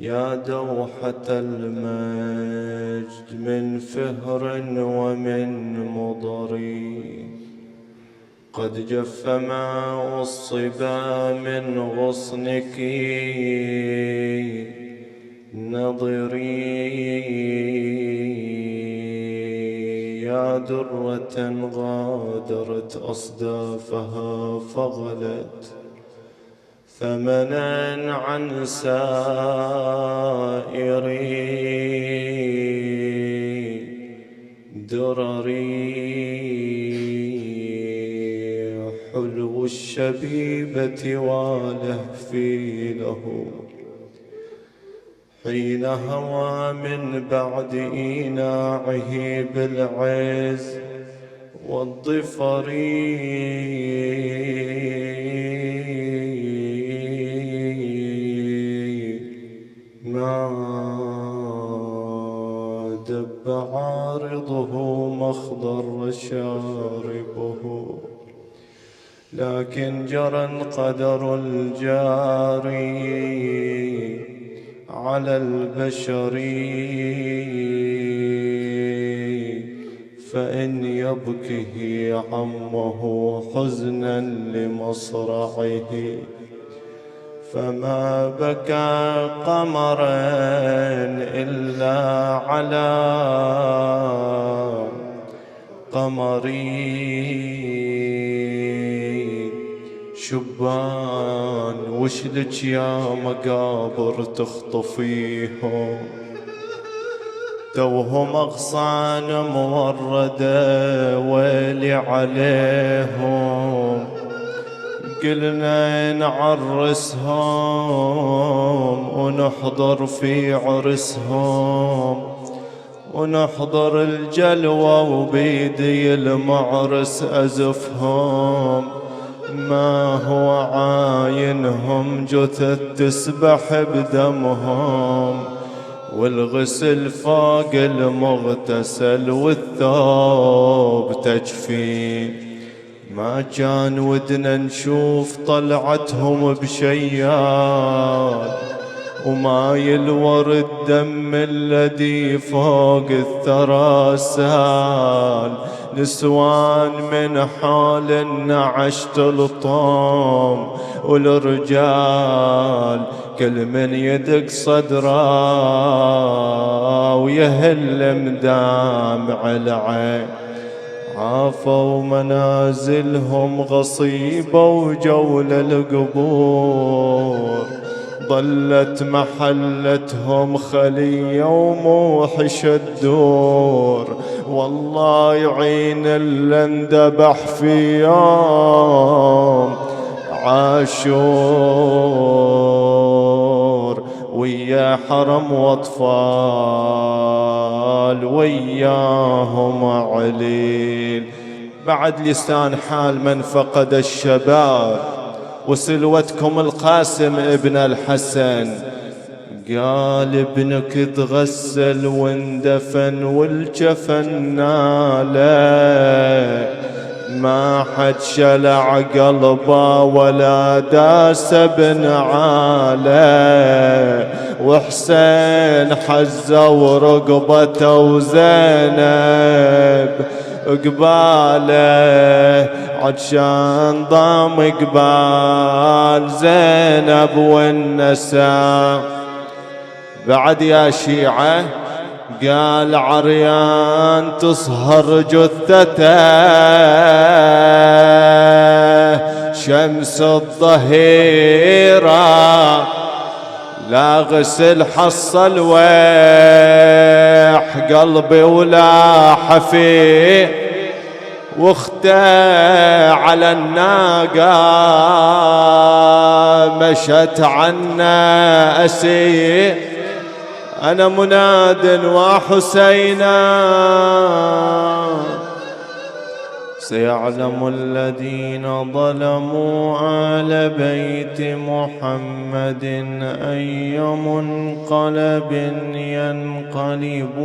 يا دوحة المجد من فهر ومن مضر، قد جف ماء الصبا من غصنك نظري. يا درة غادرت أصدافها فغلت ثمنا عن سائري درري. حلو الشبيبة والهفي له حين هوى من بعد إيناعه بالعز والظفر. ما دب عارضه مخضر شاربه، لكن جرى القدر الجاري على البشر. فإن يبكه عمه حزنا لمصرعه، فما بكى قمرا إلا على قمري. شبان وشلك يا مقابر تخطفيهم، توهم أغصان موردة ويلي عليهم. قلنا نعرسهم ونحضر في عرسهم، ونحضر الجلوة وبيدي المعرس أزفهم. ما هو عاينهم جثث تسبح بدمهم، والغسل فوق المغتسل والثوب تجفي. ما كان ودنا نشوف طلعتهم بشيال، وما يلور الدم الذي فوق الثرى سال. نسوان من حول النعش تلطم، والرجال كل من يدق صدره ويهل مدامع العين. عافوا منازلهم غصيبة وجول القبور، ظلت محلتهم خلية وموحش الدور. والله يعين اللي اندبح في يوم عاشور، ويا حرم واطفال وياهم عليل. بعد لسان حال من فقد الشباب، وسلوتكم القاسم ابن الحسن. قال ابنك تغسل واندفن والجفن ناله، ما حد شلع قلبه ولا داس بنعاله. وحسين حزه ورقبته وزينب قباله، عطشان ضام قبال زينب والنساء. بعد يا شيعة قال عريان تصهر جثته شمس الظهيرة، لا غسل حصل ويح قلبي ولا حفي. واخته على الناقة مشت عنا أسي. أنا مناد وحسينا، سيعلم الذين ظلموا آل بيت محمد أي منقلب ينقلبون.